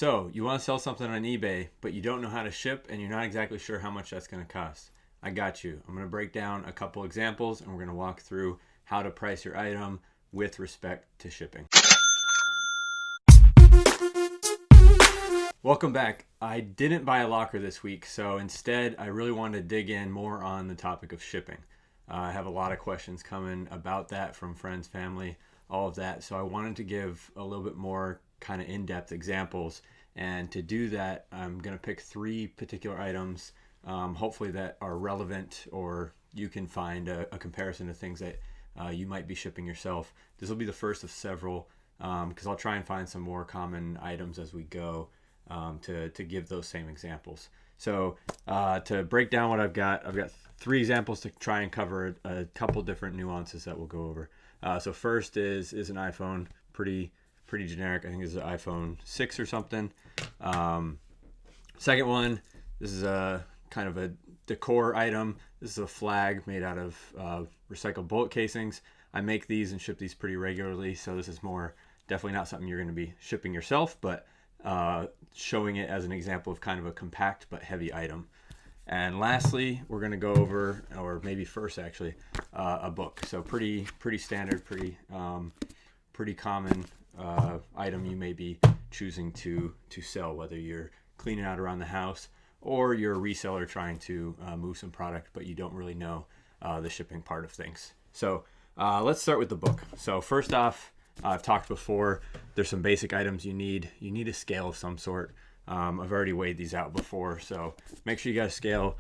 So, you want to sell something on eBay, but you don't know how to ship and you're not exactly sure how much that's going to cost. I got you. I'm going to break down a couple examples and we're going to walk through how to price your item with respect to shipping. Welcome back. I didn't buy a locker this week, so instead I really wanted to dig in more on the topic of shipping. I have a lot of questions coming about that from friends, family, all of that. So I wanted to give a little bit more kind of in-depth examples. And to do that, I'm going to pick 3 particular items, hopefully that are relevant or you can find a comparison to things that you might be shipping yourself. This will be the first of several because I'll try and find some more common items as we go to give those same examples. So to break down what I've got 3 examples to try and cover a couple different nuances that we'll go over. So first is an iPhone, pretty generic. I think it's an iPhone 6 or something. Second one, this is a kind of a decor item. This is a flag made out of recycled bullet casings. I make these and ship these pretty regularly, so this is definitely not something you're going to be shipping yourself, but showing it as an example of kind of a compact but heavy item. And lastly, we're going to go over, or maybe first actually, a book. So pretty standard, pretty common item you may be choosing to sell, whether you're cleaning out around the house or you're a reseller trying to move some product, but you don't really know the shipping part of things. So let's start with the book. So first off, I've talked before, there's some basic items you need. You need a scale of some sort. I've already weighed these out before, so make sure you got a scale.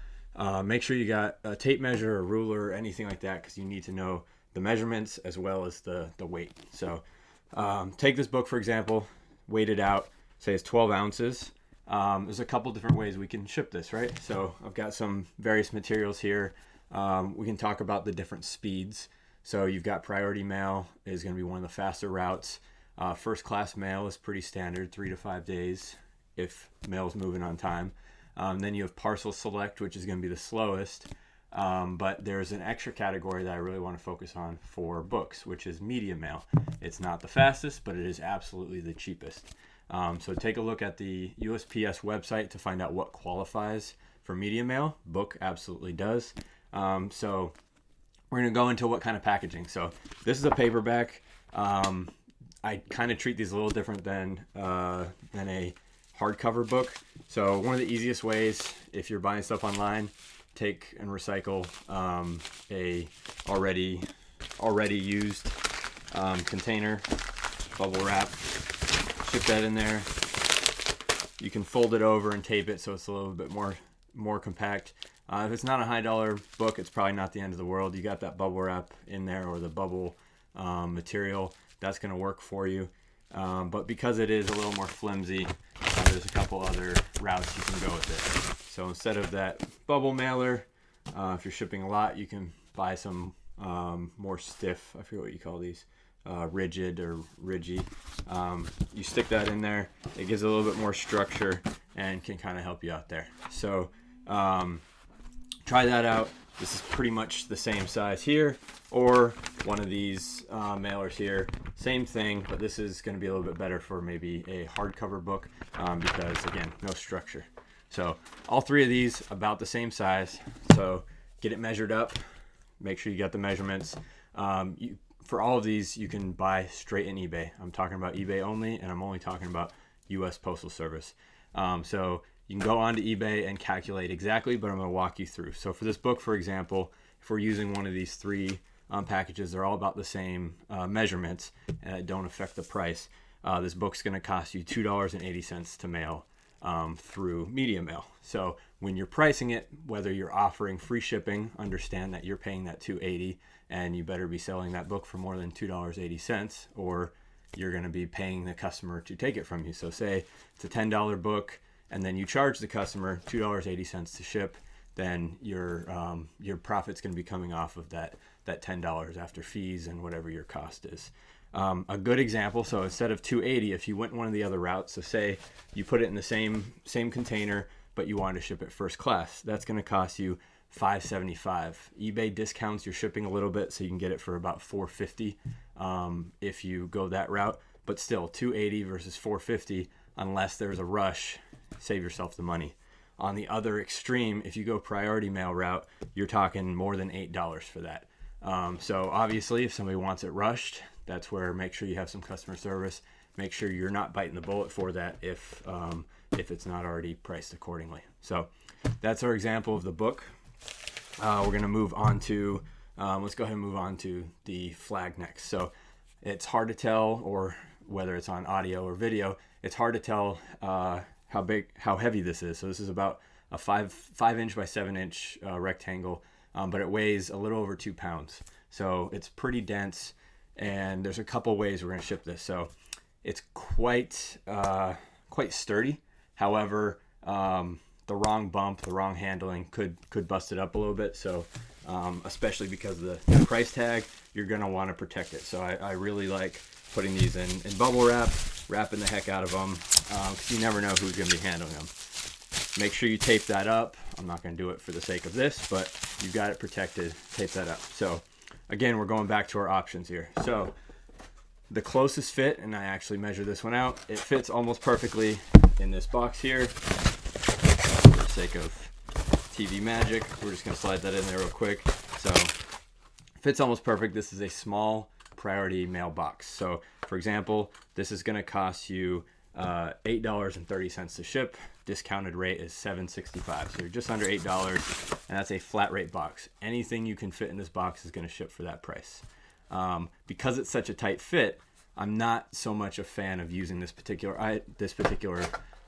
Make sure you got a tape measure, a ruler, or anything like that, because you need to know the measurements as well as the weight. So take this book, for example, weight it out, say it's 12 ounces. There's a couple different ways we can ship this, right? So I've got some various materials here. We can talk about the different speeds. So you've got priority mail is going to be one of the faster routes. First class mail is pretty standard, 3 to 5 days if mail is moving on time. Then you have parcel select, which is going to be the slowest. But there's an extra category that I really want to focus on for books, which is media mail. It's not the fastest, but it is absolutely the cheapest. So take a look at the USPS website to find out what qualifies for media mail. Book absolutely does. So we're going to go into what kind of packaging. So this is a paperback. I kind of treat these a little different than a hardcover book. So one of the easiest ways, if you're buying stuff online, take and recycle a already used container, bubble wrap, ship that in there. You can fold it over and tape it so it's a little bit more compact. If it's not a high dollar book, it's probably not the end of the world. You got that bubble wrap in there or the bubble material, that's going to work for you. But because it is a little more flimsy, there's a couple other routes you can go with it. So instead of that bubble mailer, if you're shipping a lot, you can buy some more stiff, I forget what you call these, rigid or ridgy. You stick that in there, it gives a little bit more structure and can kind of help you out there. So try that out. This is pretty much the same size here, or one of these mailers here. Same thing, but this is going to be a little bit better for maybe a hardcover book because, again, no structure. So all 3 of these about the same size. So get it measured up. Make sure you got the measurements. For all of these, you can buy straight in eBay. I'm talking about eBay only, and I'm only talking about U.S. Postal Service. So you can go onto eBay and calculate exactly, but I'm going to walk you through. So for this book, for example, if we're using one of these 3 packages, they're all about the same measurements and don't affect the price. This book's going to cost you $2.80 to mail through media mail. So when you're pricing it, whether you're offering free shipping, understand that you're paying that $2.80 and you better be selling that book for more than $2.80 or you're going to be paying the customer to take it from you. So say it's a $10 book and then you charge the customer $2.80 to ship, then your profit's going to be coming off of that $10 after fees and whatever your cost is. A good example, so instead of $2.80, if you went one of the other routes, so say you put it in the same container, but you wanted to ship it first class, that's going to cost you $5.75. eBay discounts your shipping a little bit, so you can get it for about $4.50 if you go that route. But still, $2.80 versus $4.50 unless there's a rush. Save yourself the money. On the other extreme, if you go priority mail route, you're talking more than $8 for that. So obviously, if somebody wants it rushed, that's where make sure you have some customer service. Make sure you're not biting the bullet for that if it's not already priced accordingly. So that's our example of the book. We're going to move on to, let's go ahead and move on to the flag next. So it's hard to tell, or whether it's on audio or video, it's hard to tell how heavy this is. So this is about a 5-inch by 7-inch rectangle, but it weighs a little over 2 pounds. So it's pretty dense, and there's a couple ways we're going to ship this. So it's quite sturdy. However, the wrong bump, the wrong handling could bust it up a little bit. So especially because of the price tag, you're going to want to protect it. So I really like putting these in bubble wrap, wrapping the heck out of them, because you never know who's going to be handling them. Make sure you tape that up. I'm not going to do it for the sake of this, but you've got it protected. Tape that up. So again, we're going back to our options here. So the closest fit, and I actually measured this one out, it fits almost perfectly in this box here. For the sake of TV magic, we're just going to slide that in there real quick. So fits almost perfect. This is a small priority mail box. So for example, this is going to cost you $8.30 to ship. Discounted rate is $7.65. So you're just under $8, and that's a flat rate box. Anything you can fit in this box is going to ship for that price. Because it's such a tight fit, I'm not so much a fan of using this particular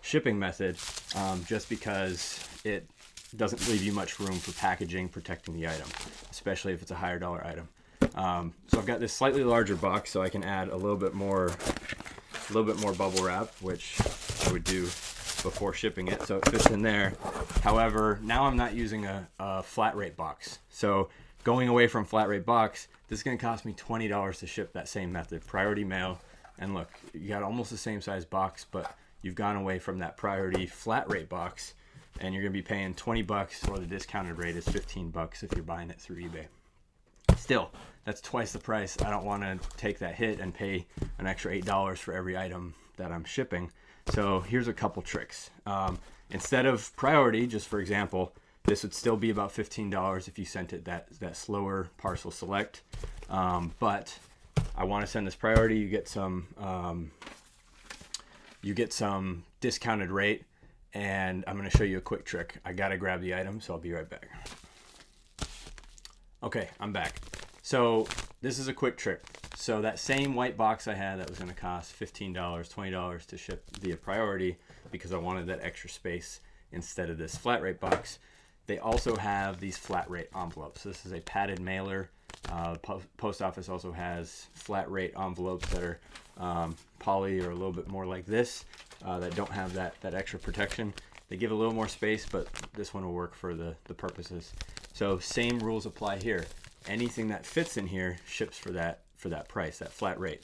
shipping method, just because it doesn't leave you much room for packaging, protecting the item, especially if it's a higher dollar item. So I've got this slightly larger box, so I can add a little bit more bubble wrap, which I would do before shipping it, so it fits in there. However, now I'm not using a flat rate box. So going away from flat rate box, this is going to cost me $20 to ship that same method, priority mail. And look, you got almost the same size box, but you've gone away from that priority flat rate box, and you're going to be paying $20, or the discounted rate is $15 if you're buying it through eBay. Still, that's twice the price. I don't want to take that hit and pay an extra $8 for every item that I'm shipping. So here's a couple tricks. Instead of priority, just for example, this would still be about $15 if you sent it that slower parcel select. But I want to send this priority. You get some discounted rate, and I'm going to show you a quick trick. I got to grab the item, so I'll be right back. Okay, I'm back. So this is a quick trick. So that same white box I had that was going to cost $15, $20 to ship via priority, because I wanted that extra space instead of this flat rate box, they also have these flat rate envelopes. This is a padded mailer. Post office also has flat rate envelopes that are poly, or a little bit more like this, that don't have that extra protection. They give a little more space, but this one will work for the purposes. So same rules apply here. Anything that fits in here ships for that price, that flat rate.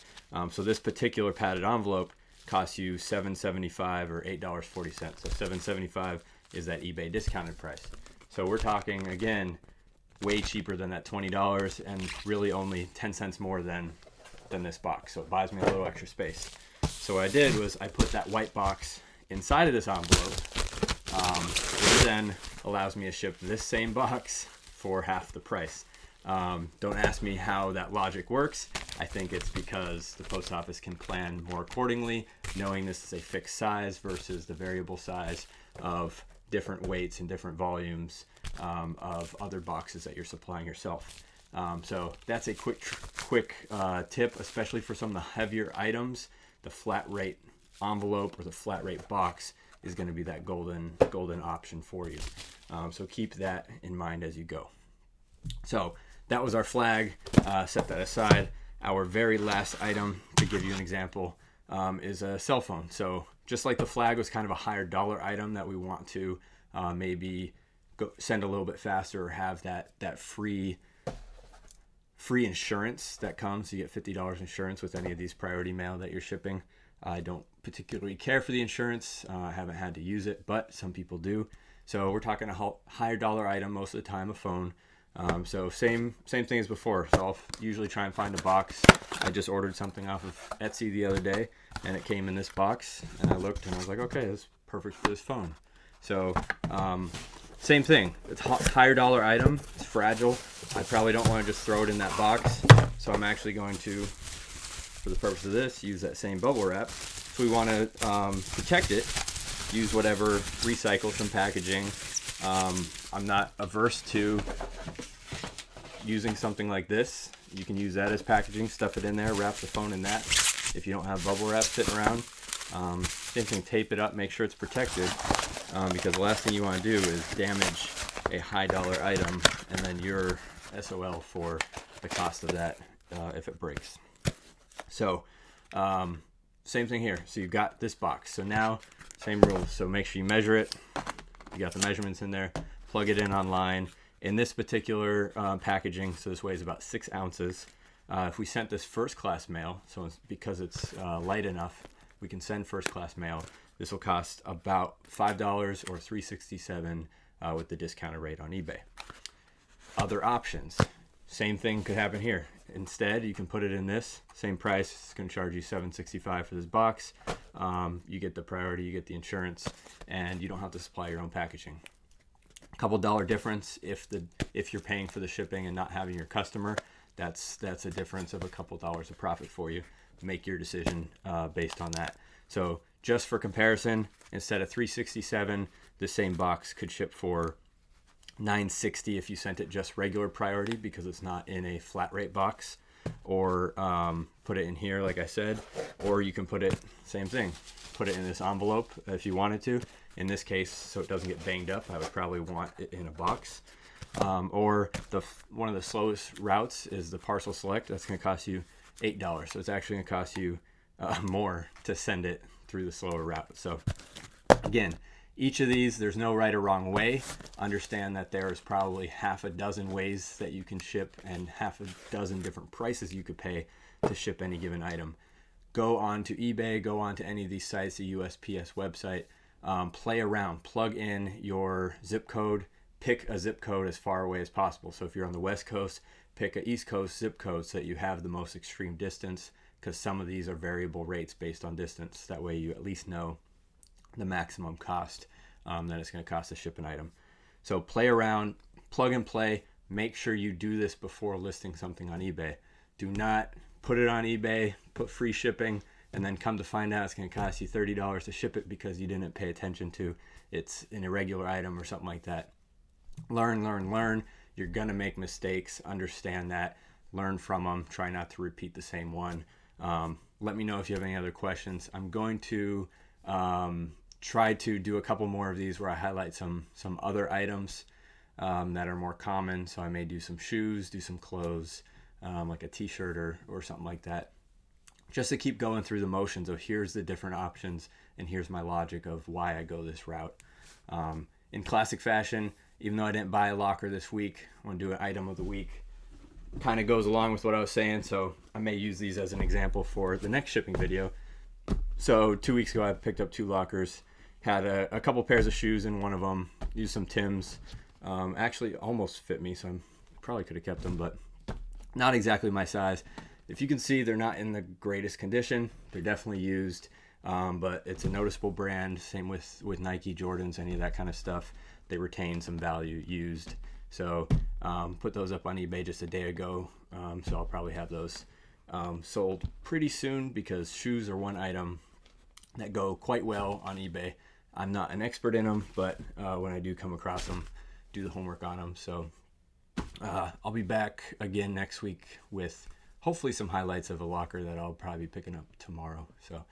So this particular padded envelope costs you $7.75 or $8.40. So $7.75 is that eBay discounted price. So we're talking, again, way cheaper than that $20, and really only 10 cents more than this box. So it buys me a little extra space. So what I did was I put that white box inside of this envelope, which then allows me to ship this same box for half the price. Don't ask me how that logic works. I think it's because the post office can plan more accordingly, knowing this is a fixed size versus the variable size of different weights and different volumes of other boxes that you're supplying yourself. So that's a quick tip, especially for some of the heavier items. The flat rate envelope or the flat rate box is going to be that golden option for you. So keep that in mind as you go. So that was our flag. Set that aside. Our very last item, to give you an example, is a cell phone. So just like the flag was kind of a higher dollar item that we want to maybe send a little bit faster, or have that free insurance that comes. You get $50 insurance with any of these priority mail that you're shipping. I don't particularly care for the insurance. I haven't had to use it, but some people do. So we're talking a higher dollar item most of the time, a phone. So same thing as before. So I'll usually try and find a box. I just ordered something off of Etsy the other day, and it came in this box, and I looked and I was like, okay, this is perfect for this phone. So same thing. It's a higher dollar item. It's fragile. I probably don't want to just throw it in that box. So I'm actually going to, for the purpose of this, use that same bubble wrap. If we want to protect it, use whatever, recycle some packaging. I'm not averse to using something like this. You can use that as packaging, stuff it in there, wrap the phone in that if you don't have bubble wrap sitting around. Same thing, tape it up, make sure it's protected, because the last thing you want to do is damage a high dollar item and then you're SOL for the cost of that if it breaks. So same thing here. So you've got this box. So now same rules. So make sure you measure it. You got the measurements in there. Plug it in online. In this particular packaging, so this weighs about 6 ounces. If we sent this first class mail, so it's, because it's light enough, we can send first class mail. This will cost about $5 or $3.67 with the discounted rate on eBay. Other options, same thing could happen here. Instead, you can put it in this, same price. It's going to charge you $7.65 for this box. You get the priority, you get the insurance, and you don't have to supply your own packaging. A couple dollar difference if you're paying for the shipping and not having your customer. That's a difference of a couple dollars of profit for you. Make your decision based on that. So just for comparison, instead of $3.67, the same box could ship for $9.60 if you sent it just regular priority because it's not in a flat rate box, or put it in here like I said, or you can put it, same thing, put it in this envelope if you wanted to. In this case, so it doesn't get banged up, I would probably want it in a box. Or one of the slowest routes is the parcel select. That's going to cost you $8. So it's actually going to cost you more to send it through the slower route. So again, each of these, there's no right or wrong way. Understand that there's probably half a dozen ways that you can ship and half a dozen different prices you could pay to ship any given item. Go on to eBay, go on to any of these sites, the USPS website, play around, plug in your zip code, pick a zip code as far away as possible. So if you're on the West Coast, pick a East Coast zip code so that you have the most extreme distance, because some of these are variable rates based on distance. That way you at least know the maximum cost that it's going to cost to ship an item. So play around, plug and play. Make sure you do this before listing something on eBay. Do not put it on eBay, put free shipping, and then come to find out it's going to cost you $30 to ship it because you didn't pay attention to it's an irregular item or something like that. Learn. You're going to make mistakes. Understand that. Learn from them. Try not to repeat the same one. Let me know if you have any other questions. I'm going to try to do a couple more of these where I highlight some other items that are more common. So I may do some shoes, do some clothes, like a t-shirt or something like that, just to keep going through the motions of here's the different options and here's my logic of why I go this route. In classic fashion, even though I didn't buy a locker this week, I want to do an item of the week. Kind of goes along with what I was saying, so I may use these as an example for the next shipping video. So 2 weeks ago I picked up 2 lockers, had a couple pairs of shoes in one of them, used some Timbs, actually almost fit me, so I probably could have kept them, but not exactly my size. If you can see, they're not in the greatest condition. They're definitely used, but it's a noticeable brand. Same with Nike, Jordans, any of that kind of stuff. They retain some value used. So put those up on eBay just a day ago, so I'll probably have those sold pretty soon, because shoes are one item that go quite well on eBay. I'm not an expert in them, but when I do come across them, do the homework on them. So I'll be back again next week with hopefully some highlights of a locker that I'll probably be picking up tomorrow. So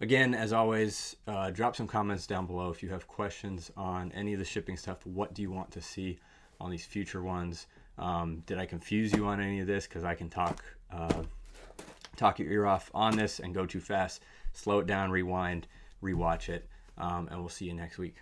again, as always, drop some comments down below if you have questions on any of the shipping stuff. What do you want to see on these future ones? Did I confuse you on any of this? Because I can talk your ear off on this and go too fast. Slow it down, rewind, rewatch it, and we'll see you next week.